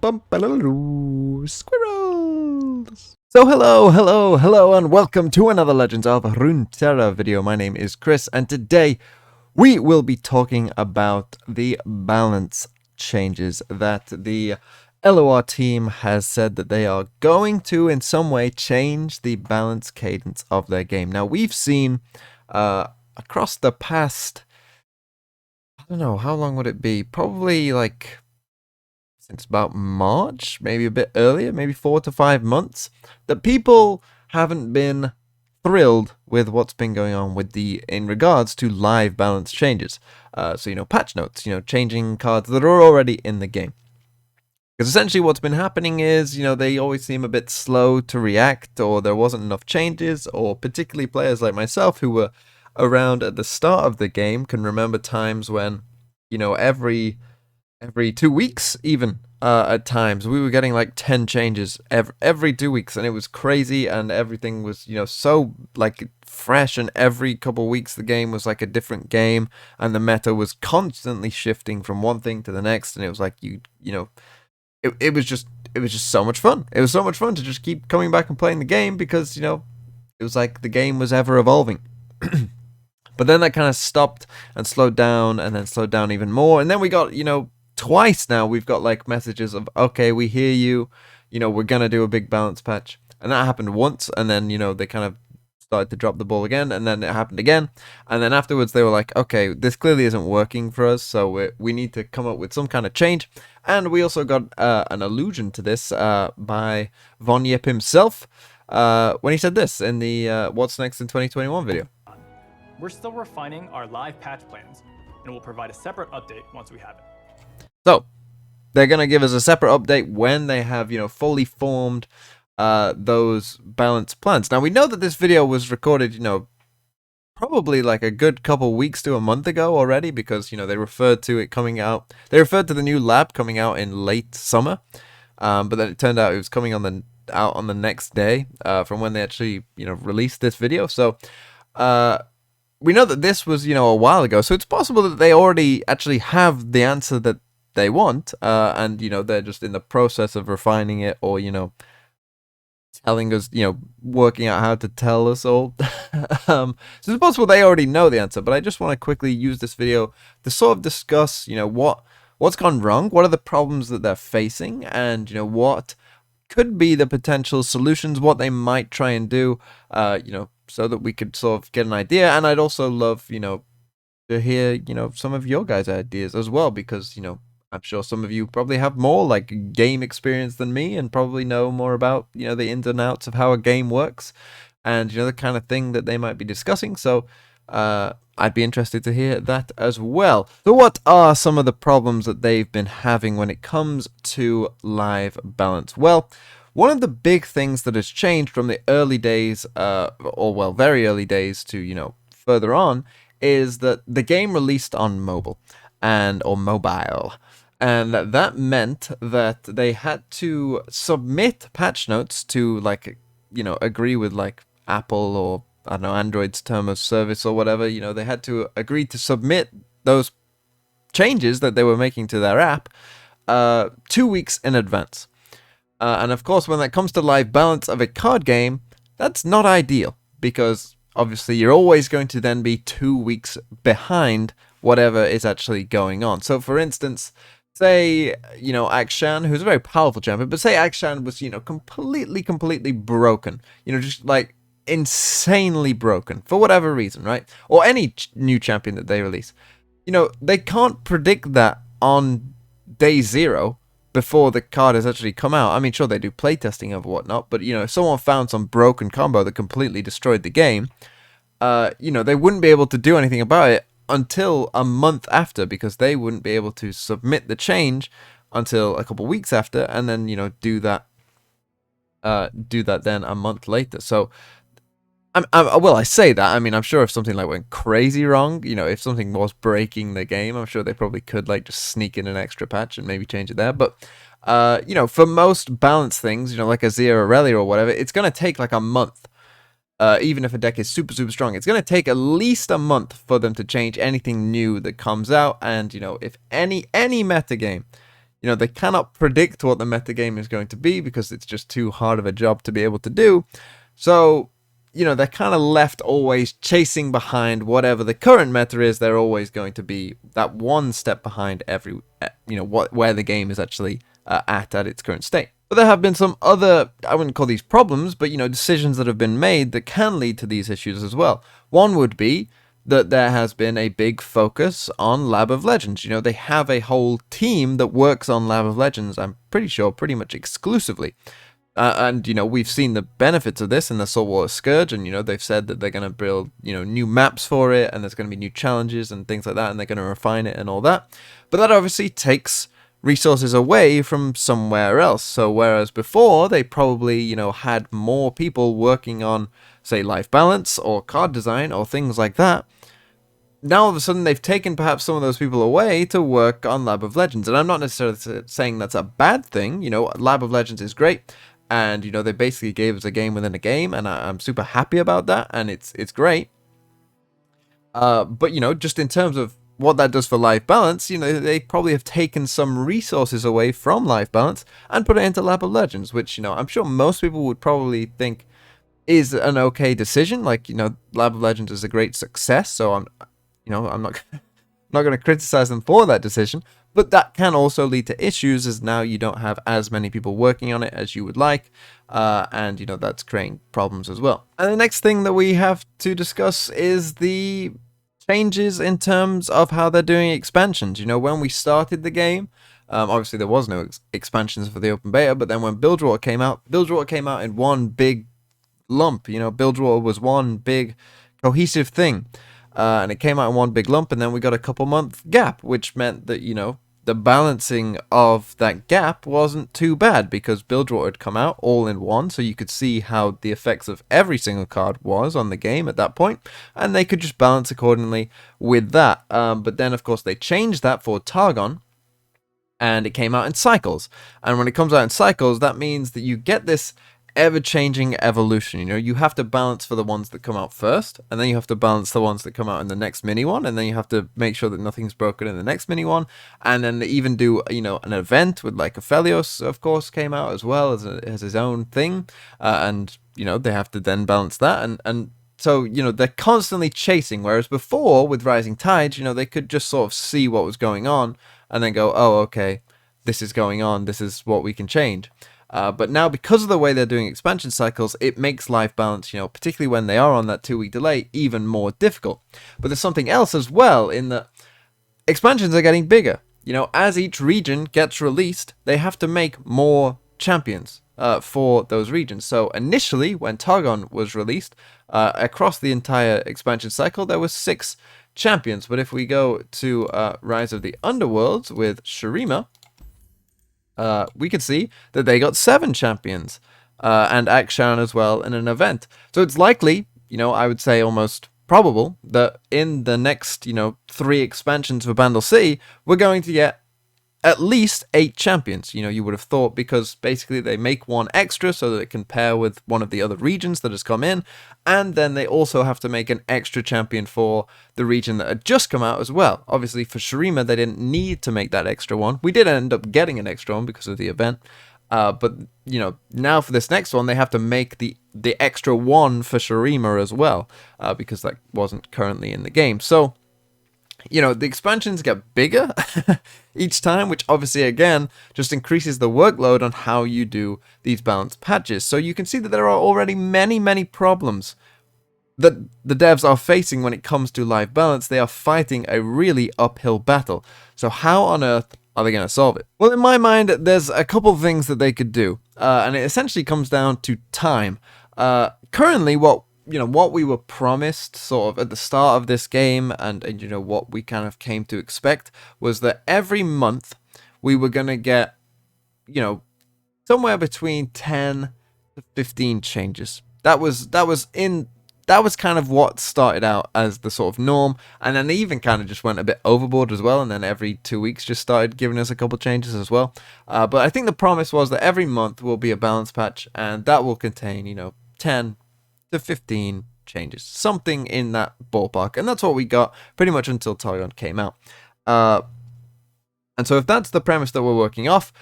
Squirrels! So hello, and welcome to another Legends of Runeterra video. My name is Chris, and today we will be talking about the balance changes that the LOR team has said that they are going to, in some way, change the balance cadence of their game. Now, we've seen across the past, I don't know, how long would it be? Probably like since about March, maybe a bit earlier, maybe 4 to 5 months, that people haven't been thrilled with what's been going on with in regards to live balance changes. So, patch notes, changing cards that are already in the game. Because essentially what's been happening is, they always seem a bit slow to react, or there wasn't enough changes, or particularly players like myself who were around at the start of the game can remember times when, every 2 weeks, even at times, we were getting like 10 changes every 2 weeks, and it was crazy, and everything was so like fresh, and every couple of weeks the game was like a different game, and the meta was constantly shifting from one thing to the next, and it was like it was just so much fun. It was so much fun to just keep coming back and playing the game because it was like the game was ever evolving. But then that kind of stopped and slowed down, and then slowed down even more, and then we got twice now we've got like messages of, okay, we hear you, we're gonna do a big balance patch. And that happened once, and then they kind of started to drop the ball again, and then it happened again, and then afterwards they were like, okay, this clearly isn't working for us, so we need to come up with some kind of change. And we also got an allusion to this by Von Yip himself when he said this in the What's Next in 2021 video. We're still refining our live patch plans, and we'll provide a separate update once we have it. So, they're going to give us a separate update when they have, fully formed those balance plans. Now, we know that this video was recorded, probably like a good couple weeks to a month ago already, because, they referred to it coming out. They referred to the new lab coming out in late summer, but then it turned out it was coming out on the next day from when they actually, released this video. So, we know that this was, a while ago, so it's possible that they already actually have the answer that they want, and they're just in the process of refining it, or telling us, working out how to tell us all. So it's possible they already know the answer, but I just want to quickly use this video to sort of discuss, what's gone wrong, what are the problems that they're facing, and what could be the potential solutions, what they might try and do, so that we could sort of get an idea. And I'd also love, to hear, some of your guys' ideas as well, because, I'm sure some of you probably have more like game experience than me, and probably know more about, the ins and outs of how a game works, and, the kind of thing that they might be discussing. So, I'd be interested to hear that as well. So what are some of the problems that they've been having when it comes to live balance? Well, one of the big things that has changed from the early days, very early days to, further on, is that the game released on mobile or mobile. And that meant that they had to submit patch notes to, like, agree with, like, Apple or, I don't know, Android's term of service or whatever. They had to agree to submit those changes that they were making to their app 2 weeks in advance. And of course, when that comes to live balance of a card game, that's not ideal, because obviously you're always going to then be 2 weeks behind whatever is actually going on. So, for instance, say, Akshan, who's a very powerful champion, but say Akshan was, completely broken, just like insanely broken for whatever reason, right? Or any new champion that they release. They can't predict that on day 0 before the card has actually come out. I mean, sure, they do playtesting and whatnot, but, if someone found some broken combo that completely destroyed the game, they wouldn't be able to do anything about it until a month after, because they wouldn't be able to submit the change until a couple weeks after, and then do that then a month later. So I say that, I mean, I'm sure if something like went crazy wrong, if something was breaking the game, I'm sure they probably could like just sneak in an extra patch and maybe change it there. But for most balance things, like a Zero Aurelia or whatever, it's gonna take like a month. Even if a deck is super strong, it's going to take at least a month for them to change anything new that comes out. And, if any meta game, they cannot predict what the metagame is going to be because it's just too hard of a job to be able to do. So, they're kind of left always chasing behind whatever the current meta is. They're always going to be that one step behind every, where the game is actually at its current state. But there have been some other, I wouldn't call these problems, but, decisions that have been made that can lead to these issues as well. One would be that there has been a big focus on Lab of Legends. They have a whole team that works on Lab of Legends, I'm pretty sure, pretty much exclusively. And, we've seen the benefits of this in the Saltwater Scourge, and, they've said that they're going to build, new maps for it, and there's going to be new challenges and things like that, and they're going to refine it and all that. But that obviously takes resources away from somewhere else. So whereas before, they probably, had more people working on, say, life balance or card design or things like that, now all of a sudden they've taken perhaps some of those people away to work on Lab of Legends. And I'm not necessarily saying that's a bad thing. Lab of Legends is great. And, they basically gave us a game within a game. And I'm super happy about that. And it's great. But, just in terms of what that does for life balance, they probably have taken some resources away from life balance and put it into Lab of Legends, which, I'm sure most people would probably think is an okay decision. Like, Lab of Legends is a great success. So I'm not going to criticize them for that decision, but that can also lead to issues as now you don't have as many people working on it as you would like, and that's creating problems as well. And the next thing that we have to discuss is the changes in terms of how they're doing expansions. When we started the game, obviously there was no expansions for the open beta, but then when Bilgewater came out in one big lump. Bilgewater was one big cohesive thing. And it came out in one big lump, and then we got a couple-month gap, which meant that, the balancing of that gap wasn't too bad because Bilgewater had come out all in one, so you could see how the effects of every single card was on the game at that point, and they could just balance accordingly with that. But then, of course, they changed that for Targon, and it came out in cycles. And when it comes out in cycles, that means that you get this ever-changing evolution. You have to balance for the ones that come out first, and then you have to balance the ones that come out in the next mini one, and then you have to make sure that nothing's broken in the next mini one, and then they even do an event with like Aphelios, of course, came out as well as his own thing, and they have to then balance that, and so they're constantly chasing, whereas before with Rising Tides, they could just sort of see what was going on and then go, oh, okay, this is going on, this is what we can change. But now, because of the way they're doing expansion cycles, it makes life balance, particularly when they are on that 2-week delay, even more difficult. But there's something else as well, in that expansions are getting bigger. As each region gets released, they have to make more champions for those regions. So initially, when Targon was released, across the entire expansion cycle, there were 6 champions. But if we go to Rise of the Underworlds with Shurima, we can see that they got 7 champions, and Akshan as well in an event. So it's likely, I would say almost probable, that in the next, 3 expansions for Bandle City, we're going to get at least 8 champions. You would have thought, because basically they make one extra so that it can pair with one of the other regions that has come in, and then they also have to make an extra champion for the region that had just come out as well. Obviously for Shurima they didn't need to make that extra one. We did end up getting an extra one because of the event, but now for this next one they have to make the extra one for Shurima as well, because that wasn't currently in the game. So the expansions get bigger each time, which obviously, again, just increases the workload on how you do these balanced patches. So you can see that there are already many, many problems that the devs are facing when it comes to live balance. They are fighting a really uphill battle. So how on earth are they going to solve it? Well, in my mind, there's a couple of things that they could do, and it essentially comes down to time. Currently, what we were promised sort of at the start of this game, and what we kind of came to expect, was that every month we were going to get, somewhere between 10 to 15 changes. That was kind of what started out as the sort of norm, and then they even kind of just went a bit overboard as well, and then every 2 weeks just started giving us a couple changes as well. But I think the promise was that every month will be a balance patch, and that will contain, 10 to 15 changes, something in that ballpark, and that's what we got pretty much until Targon came out. And so if that's the premise that we're working off,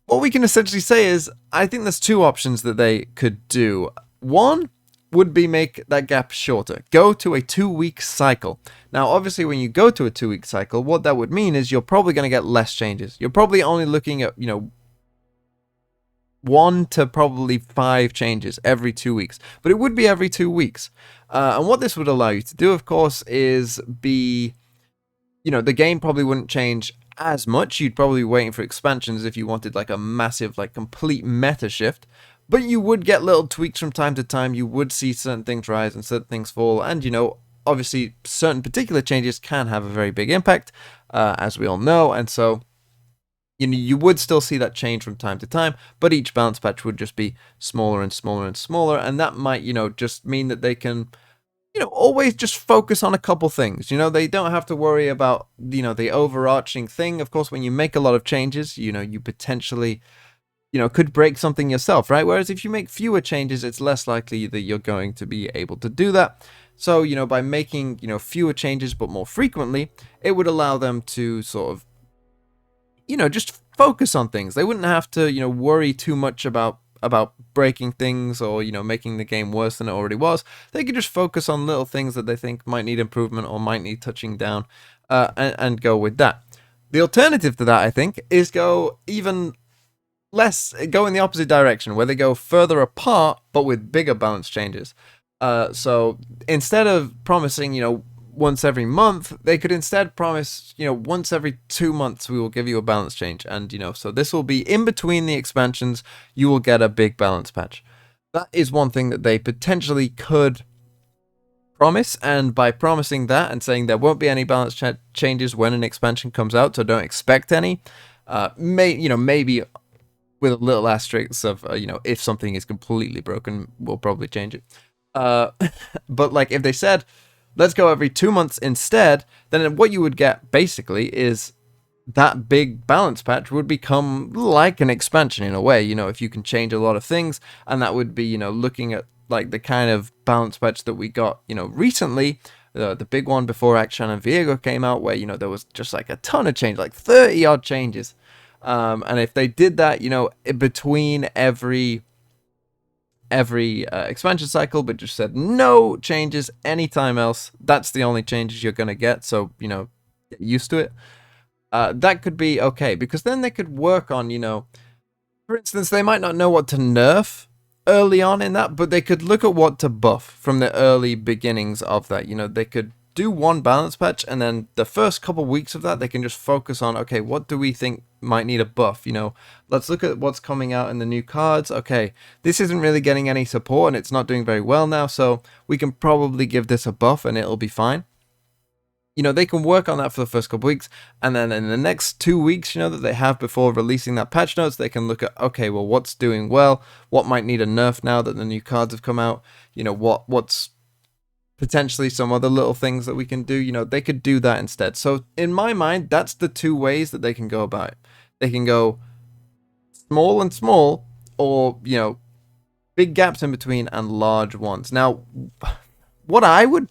what we can essentially say is, I think there's two options that they could do. One would be make that gap shorter. Go to a 2-week cycle. Now, obviously, when you go to a 2-week cycle, what that would mean is you're probably going to get less changes. You're probably only looking at, 1 to probably 5 changes every 2 weeks. But it would be every 2 weeks. And what this would allow you to do, of course, is be, the game probably wouldn't change as much. You'd probably be waiting for expansions if you wanted like a massive, like complete meta shift. But you would get little tweaks from time to time. You would see certain things rise and certain things fall. And, obviously certain particular changes can have a very big impact, as we all know. And so, you would still see that change from time to time, but each balance patch would just be smaller and smaller and smaller. And that might, just mean that they can, always just focus on a couple things. They don't have to worry about, the overarching thing. Of course, when you make a lot of changes, you potentially, could break something yourself, right? Whereas if you make fewer changes, it's less likely that you're going to be able to do that. So, by making, fewer changes but more frequently, it would allow them to sort of, just focus on things. They wouldn't have to, worry too much about breaking things or, making the game worse than it already was. They could just focus on little things that they think might need improvement or might need touching down, and go with that. The alternative to that, I think, is go even less, go in the opposite direction, where they go further apart, but with bigger balance changes. So instead of promising, once every month, they could instead promise, once every 2 months we will give you a balance change. And, so this will be in between the expansions, you will get a big balance patch. That is one thing that they potentially could promise. And by promising that and saying there won't be any balance changes when an expansion comes out, so don't expect any, maybe with a little asterisk of, if something is completely broken, we'll probably change it. But like if they said, let's go every 2 months instead, then what you would get basically is that big balance patch would become like an expansion in a way, if you can change a lot of things. And that would be, looking at like the kind of balance patch that we got, recently, the big one before Akshan and Viego came out, where, there was just like a ton of change, like 30 odd changes. And if they did that, between every expansion cycle, but just said no changes anytime else, that's the only changes you're going to get. So, get used to it. That could be okay, because then they could work on, for instance, they might not know what to nerf early on in that, but they could look at what to buff from the early beginnings of that. They could do one balance patch, and then the first couple weeks of that, they can just focus on, okay, what do we think might need a buff? Let's look at what's coming out in the new cards. Okay, this isn't really getting any support, and it's not doing very well now, so we can probably give this a buff, and it'll be fine. They can work on that for the first couple weeks, and then in the next 2 weeks, that they have before releasing that patch notes, they can look at, okay, well, what's doing well, what might need a nerf now that the new cards have come out, what's potentially some other little things that we can do. They could do that instead. So in my mind, that's the two ways that they can go about it. They can go small and small, or, big gaps in between and large ones. Now, what I would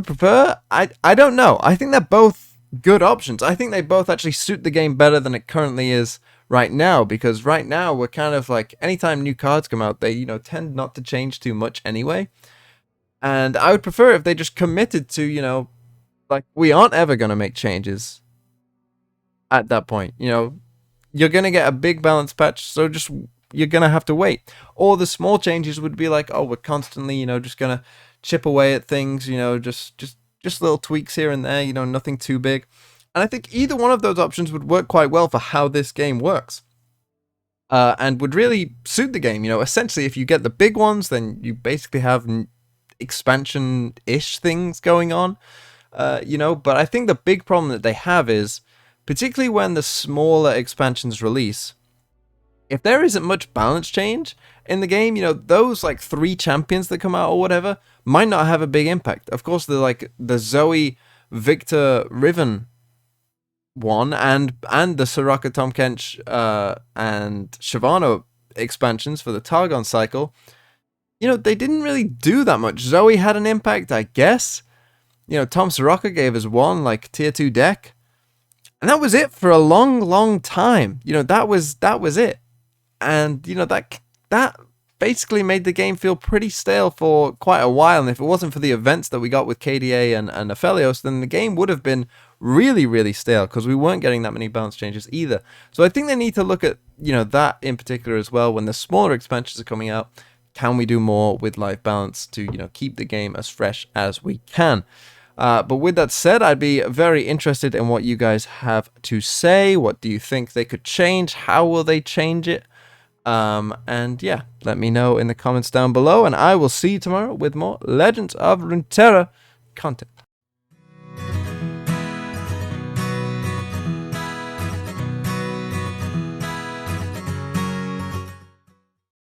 prefer, I don't know. I think they're both good options. I think they both actually suit the game better than it currently is right now, because right now we're kind of like, anytime new cards come out, they, tend not to change too much anyway. And I would prefer if they just committed to, like, we aren't ever going to make changes at that point. You're going to get a big balance patch, so just, you're going to have to wait. Or the small changes would be like, oh, we're constantly, just going to chip away at things, just little tweaks here and there, nothing too big. And I think either one of those options would work quite well for how this game works. And would really suit the game. Essentially, if you get the big ones, then you basically have expansion-ish things going on, but I think the big problem that they have is, particularly when the smaller expansions release, if there isn't much balance change in the game, those like 3 champions that come out or whatever might not have a big impact. Of course, the Zoe, Victor, Riven one, and the Soraka, Tahm Kench, and Shyvana expansions for the Targon cycle, they didn't really do that much. Zoe had an impact, I guess. Tahm Soraka gave us one, like, tier 2 deck. And that was it for a long, long time. That was it. And that basically made the game feel pretty stale for quite a while. And if it wasn't for the events that we got with KDA and Aphelios, then the game would have been really, really stale, because we weren't getting that many balance changes either. So I think they need to look at that in particular as well. When the smaller expansions are coming out, can we do more with life balance to keep the game as fresh as we can? But with that said, I'd be very interested in what you guys have to say. What do you think they could change? How will they change it? And yeah, let me know in the comments down below, and I will see you tomorrow with more Legends of Runeterra content.